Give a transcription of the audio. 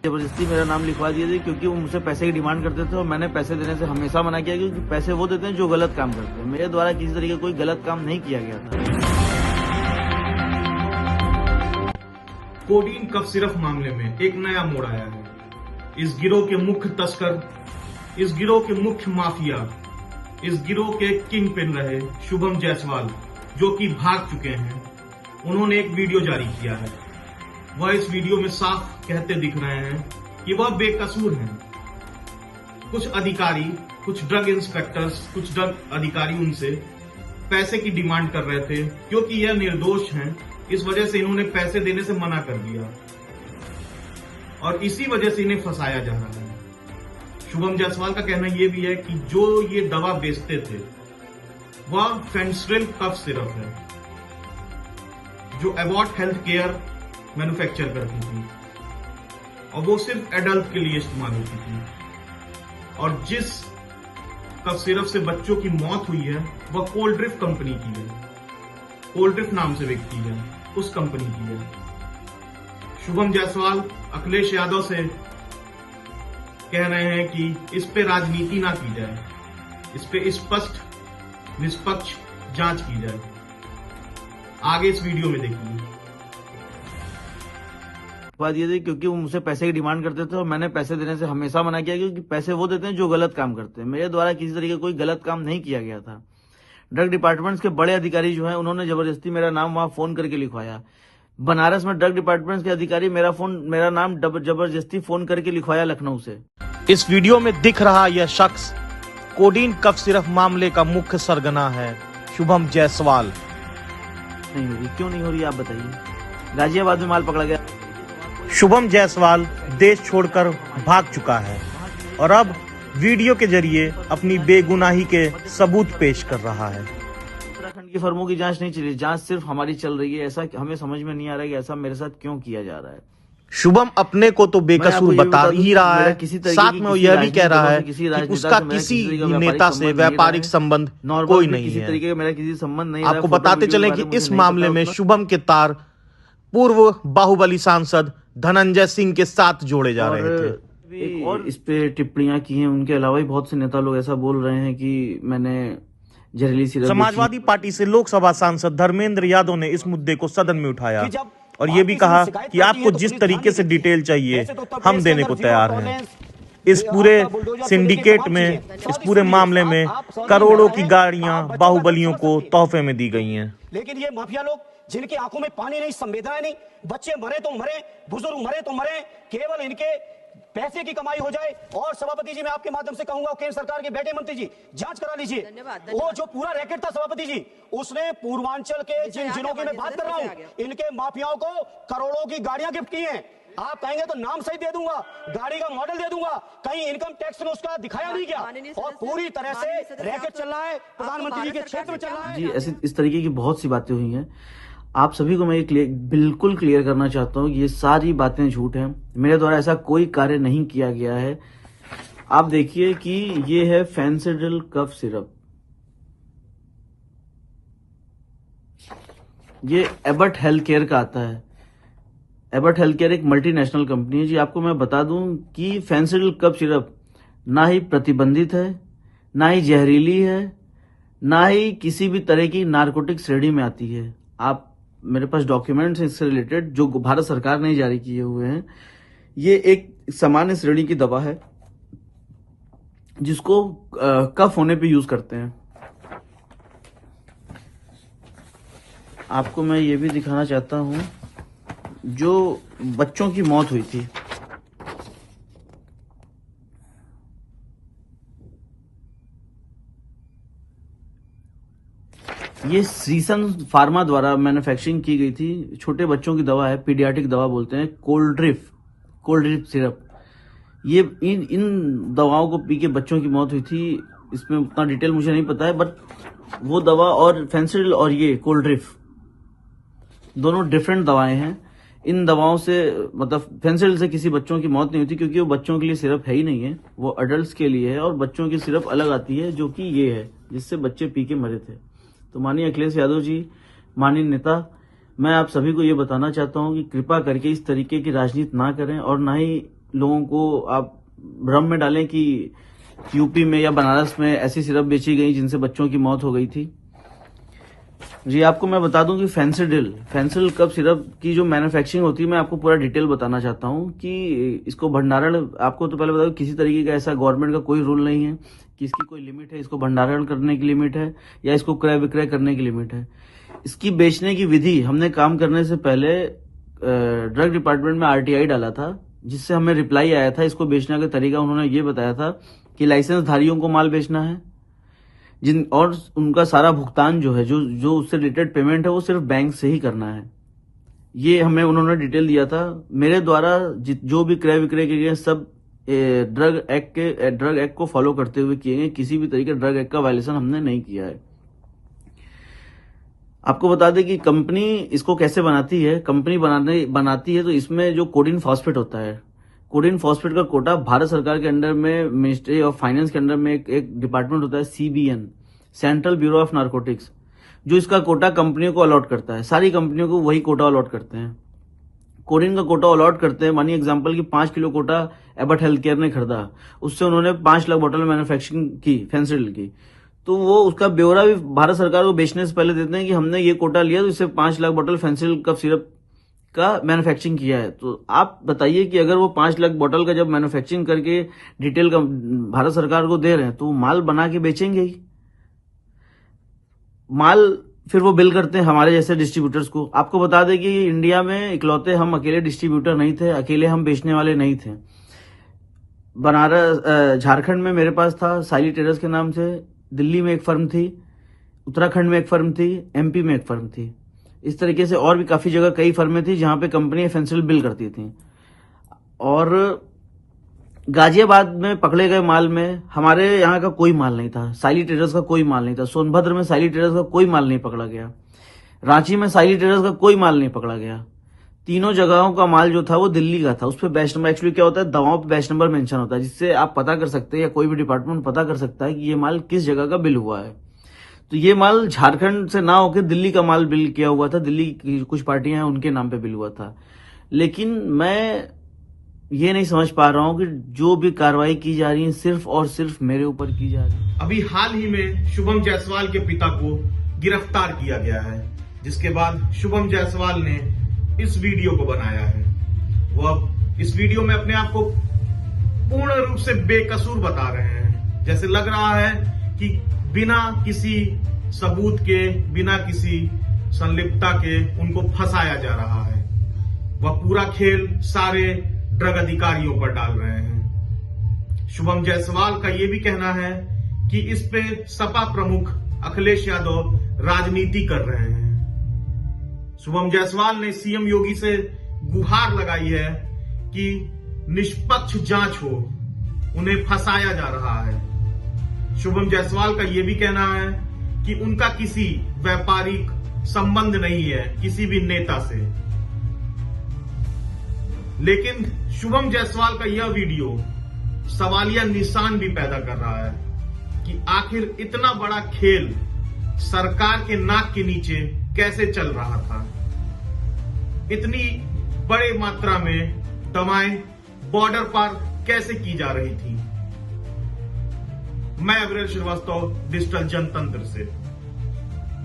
जबरदस्ती मेरा नाम लिखवा दिए थे क्योंकि वो मुझसे पैसे की डिमांड करते थे और मैंने पैसे देने से हमेशा मना किया क्योंकि पैसे वो देते हैं जो गलत काम करते हैं। मेरे द्वारा किसी तरीके का कोई गलत काम नहीं किया गया था। कोडीन कफ सिरफ मामले में एक नया मोड़ आया है। इस गिरोह के मुख्य तस्कर, इस गिरोह के मुख्य माफिया, इस गिरोह के किंग पिन रहे शुभम जायसवाल, जो कि भाग चुके हैं, उन्होंने एक वीडियो जारी किया है। वह इस वीडियो में साफ कहते दिख रहे हैं कि वह बेकसूर हैं। कुछ अधिकारी, कुछ ड्रग इंस्पेक्टर्स, कुछ ड्रग अधिकारी उनसे पैसे की डिमांड कर रहे थे क्योंकि यह निर्दोष हैं। इस वजह से इन्होंने पैसे देने से मना कर दिया और इसी वजह से इन्हें फंसाया जा रहा है। शुभम जायसवाल का कहना यह भी है कि जो ये दवा बेचते थे वह फेंसिडिल कफ सिरप है, जो एबॉट हेल्थ केयर मैन्युफैक्चर करती थी और वो सिर्फ एडल्ट के लिए इस्तेमाल होती थी। और जिस कफ सिरप से बच्चों की मौत हुई है वह कोल्ड ड्रिफ्ट कंपनी की है, कोल्ड ड्रिफ्ट नाम से बिकती है, उस कंपनी की है। शुभम जायसवाल अखिलेश यादव से कह रहे हैं कि इस पे राजनीति ना की जाए, इस पे स्पष्ट निष्पक्ष जांच की जाए। आगे इस वीडियो में देखिए। दिए थे क्योंकि वो मुझसे पैसे की डिमांड करते थे और मैंने पैसे देने से हमेशा मना किया क्योंकि पैसे वो देते हैं जो गलत काम करते हैं। मेरे द्वारा किसी तरीके का कोई गलत काम नहीं किया गया था। ड्रग डिपार्टमेंट्स के बड़े अधिकारी जो हैं उन्होंने जबरदस्ती मेरा नाम वहां फोन करके लिखवाया। बनारस में ड्रग डिपार्टमेंट्स के अधिकारी मेरा नाम जबरदस्ती फोन करके लिखवाया लखनऊ से। इस वीडियो में दिख रहा यह शख्स कोडीन कफ सिरप मामले का मुख्य सरगना है, शुभम जायसवाल। नहीं हो रही, क्यों नहीं हो रही आप बताइए। गाजियाबाद में माल पकड़ा गया। शुभम जायसवाल देश छोड़कर भाग चुका है और अब वीडियो के जरिए अपनी बेगुनाही के सबूत पेश कर रहा है। उत्तराखंड की फर्मों की जांच नहीं चली, जांच सिर्फ हमारी चल रही है। ऐसा हमें समझ में नहीं आ रहा है कि ऐसा मेरे साथ क्यों किया जा रहा है। शुभम अपने को तो बेकसूर बता ही रहा है, साथ में वो यह भी कह रहा है कि उसका किसी नेता से व्यापारिक संबंध कोई नहीं है। तरीके का मेरा किसी संबंध नहीं। आपको बताते चलें कि इस मामले में शुभम के तार पूर्व बाहुबली सांसद धनंजय सिंह के साथ जोड़े जा रहे थे। और इस पे टिप्पणियां की हैं। उनके अलावा भी बहुत से नेता लोग ऐसा बोल रहे हैं कि मैंने जहरीली सिरप। समाजवादी पार्टी से लोकसभा सांसद धर्मेंद्र यादव ने इस मुद्दे को सदन में उठाया और ये भी कहा कि आपको जिस तरीके से डिटेल चाहिए हम देने को तैयार हैं। इस पूरे सिंडिकेट में, इस पूरे मामले में करोड़ों की गाड़ियां बाहुबलियों को तोहफे में दी गई हैं। लेकिन ये माफिया लोग जिनकी आंखों में पानी नहीं, संवेदनाएं नहीं, बच्चे मरे तो मरे, बुजुर्ग मरे तो मरे, केवल इनके पैसे की कमाई हो जाए। और सभापति जी मैं आपके माध्यम से कहूंगा, केंद्र सरकार के बैठे मंत्री जी जांच करा लीजिए। वो जो पूरा रैकेट था सभापति जी, उसने पूर्वांचल के जिन जिलों की मैं बात कर रहा हूं, इनके माफियाओं को करोड़ों की गाड़ियां गिफ्ट की हैं। आप कहेंगे तो नाम सही दे दूंगा, गाड़ी का मॉडल दे दूंगा, कहीं इनकम टैक्स ने उसका दिखाया नहीं गया और पूरी तरह से रैकेट चल रहा है, प्रधानमंत्री जी के क्षेत्र में चल रहा है। जी ऐसी इस तरीके की बहुत सी बातें हुई हैं। आप सभी को मैं ये बिल्कुल क्लियर करना चाहता हूँ कि ये सारी बातें झूठ हैं। मेरे द्वारा ऐसा कोई कार्य नहीं किया गया है। आप देखिए कि ये है फेंसिडिल कफ सिरप, ये एबट हेल्थ केयर का आता है। एबट हेल्थ केयर एक मल्टीनेशनल कंपनी है। जी आपको मैं बता दूं कि फेंसिडिल कफ सिरप ना ही प्रतिबंधित है, ना ही जहरीली है, ना ही किसी भी तरह की नारकोटिक श्रेणी में आती है। आप मेरे पास डॉक्यूमेंट्स हैं इससे रिलेटेड जो भारत सरकार ने जारी किए हुए हैं। ये एक सामान्य श्रेणी की दवा है जिसको कफ होने पे यूज करते हैं। आपको मैं ये भी दिखाना चाहता हूं, जो बच्चों की मौत हुई थी, ये सीसन फार्मा द्वारा मैन्युफैक्चरिंग की गई थी। छोटे बच्चों की दवा है, पीडियाट्रिक दवा बोलते हैं, कोल्ड ड्रिफ्ट सिरप। ये इन दवाओं को पी के बच्चों की मौत हुई थी। इसमें उतना डिटेल मुझे नहीं पता है, बट वो दवा और फेंसिडिल और ये कोल्ड ड्रिफ्ट दोनों डिफरेंट दवाएं हैं। इन दवाओं से मतलब फेंसिडिल से किसी बच्चों की मौत नहीं होती क्योंकि वो बच्चों के लिए सिरप है ही नहीं है, वो अडल्ट्स के लिए है। और बच्चों की सिरप अलग आती है जो कि ये है जिससे बच्चे पी के मरे थे। तो माननीय अखिलेश यादव जी, माननीय नेता, मैं आप सभी को ये बताना चाहता हूं कि कृपा करके इस तरीके की राजनीति ना करें और ना ही लोगों को आप भ्रम में डालें कि यूपी में या बनारस में ऐसी सिरप बेची गई जिनसे बच्चों की मौत हो गई थी। जी आपको मैं बता दूं कि फेंसिल कफ सिरप की जो मैन्युफैक्चरिंग होती है, मैं आपको पूरा डिटेल बताना चाहता हूं कि इसको भंडारण, आपको तो पहले बता दूं किसी तरीके का ऐसा गवर्नमेंट का कोई रूल नहीं है कि इसकी कोई लिमिट है, इसको भंडारण करने की लिमिट है या इसको क्रय विक्रय करने की लिमिट है। इसकी बेचने की विधि हमने काम करने से पहले ड्रग डिपार्टमेंट में RTI डाला था, जिससे हमें रिप्लाई आया था। इसको बेचने का तरीका उन्होंने ये बताया था कि लाइसेंस धारियों को माल बेचना है, और उनका सारा भुगतान जो है, जो उससे रिलेटेड पेमेंट है, वो सिर्फ बैंक से ही करना है। ये हमें उन्होंने डिटेल दिया था। मेरे द्वारा जो भी क्रय विक्रय किए गए सब ड्रग एक्ट को फॉलो करते हुए किए गए, किसी भी तरीके ड्रग एक्ट का वायलेशन हमने नहीं किया है। आपको बता दें कि कंपनी इसको कैसे बनाती है। कंपनी बनाती है तो इसमें जो कोडीन फॉस्फेट होता है, कोडीन फॉस्फेट का कोटा भारत सरकार के अंडर में, मिनिस्ट्री ऑफ फाइनेंस के अंडर में एक डिपार्टमेंट होता है CBN, central bureau of narcotics, जो इसका कोटा कंपनियों को अलॉट करता है। सारी कंपनियों को वही कोटा अलॉट करते हैं, कोडीन का कोटा अलॉट करते हैं। मानिए एग्जांपल कि 5 किलो कोटा एबट हेल्थ केयर ने खरीदा, उससे उन्होंने 5 लाख बोतल मैन्युफैक्चरिंग की फेंसिडिल की, तो वो उसका ब्यौरा भी भारत सरकार को बेचने से पहले देते हैं कि हमने ये कोटा लिया तो इससे 5 लाख बोतल फेंसिडिल कफ सिरप का मैन्युफैक्चरिंग किया है। तो आप बताइए कि अगर वो 5 लाख बोतल का जब मैन्युफैक्चरिंग करके डिटेल का भारत सरकार को दे रहे हैं, तो माल बना के बेचेंगे ही। माल फिर वो बिल करते हैं हमारे जैसे डिस्ट्रीब्यूटर्स को। आपको बता दें कि इंडिया में इकलौते हम अकेले डिस्ट्रीब्यूटर नहीं थे, अकेले हम बेचने वाले नहीं थे। बनारस, झारखंड में मेरे पास था साइली टेरर्स के नाम से, दिल्ली में एक फर्म थी, उत्तराखंड में एक फर्म थी, MP में एक फर्म थी। इस तरीके से और भी काफी जगह कई फर्में थी जहां पे कंपनी फेंसिडिल बिल करती थी। और गाजियाबाद में पकड़े गए माल में हमारे यहाँ का कोई माल नहीं था, साइली ट्रेडर्स का कोई माल नहीं था। सोनभद्र में साइली ट्रेडर्स का कोई माल नहीं पकड़ा गया, रांची में साइली ट्रेडर्स का कोई माल नहीं पकड़ा गया। तीनों जगहों का माल जो था वो दिल्ली का था। उस पर बैच नंबर, एक्चुअली क्या होता है, दवाओं पे बैच नंबर मेंशन होता है, जिससे आप पता कर सकते हैं या कोई भी डिपार्टमेंट पता कर सकता है कि ये माल किस जगह का बिल हुआ है। तो ये माल झारखंड से ना होकर दिल्ली का माल बिल किया हुआ था, दिल्ली की कुछ पार्टियां हैं उनके नाम पे बिल हुआ था। लेकिन मैं ये नहीं समझ पा रहा हूं कि जो भी कार्रवाई की जा रही है सिर्फ और सिर्फ मेरे ऊपर की जा रही है। अभी हाल ही में शुभम जायसवाल के पिता को गिरफ्तार किया गया है, जिसके बाद शुभम जायसवाल ने इस वीडियो को बनाया है। वो अब इस वीडियो में अपने आप को पूर्ण रूप से बेकसूर बता रहे हैं। जैसे लग रहा है कि बिना किसी सबूत के, बिना किसी संलिप्तता के उनको फंसाया जा रहा है। वह पूरा खेल सारे ड्रग अधिकारियों पर डाल रहे हैं। शुभम जायसवाल का यह भी कहना है कि इस पे सपा प्रमुख अखिलेश यादव राजनीति कर रहे हैं। शुभम जायसवाल ने CM योगी से गुहार लगाई है कि निष्पक्ष जांच हो, उन्हें फंसाया जा रहा है। शुभम जायसवाल का यह भी कहना है कि उनका किसी व्यापारिक संबंध नहीं है किसी भी नेता से। लेकिन शुभम जायसवाल का यह वीडियो सवालिया निशान भी पैदा कर रहा है कि आखिर इतना बड़ा खेल सरकार के नाक के नीचे कैसे चल रहा था। इतनी बड़े मात्रा में दवाएं बॉर्डर पर कैसे की जा रही थी। मैं अविरल श्रीवास्तव, डिजिटल जनतंत्र से।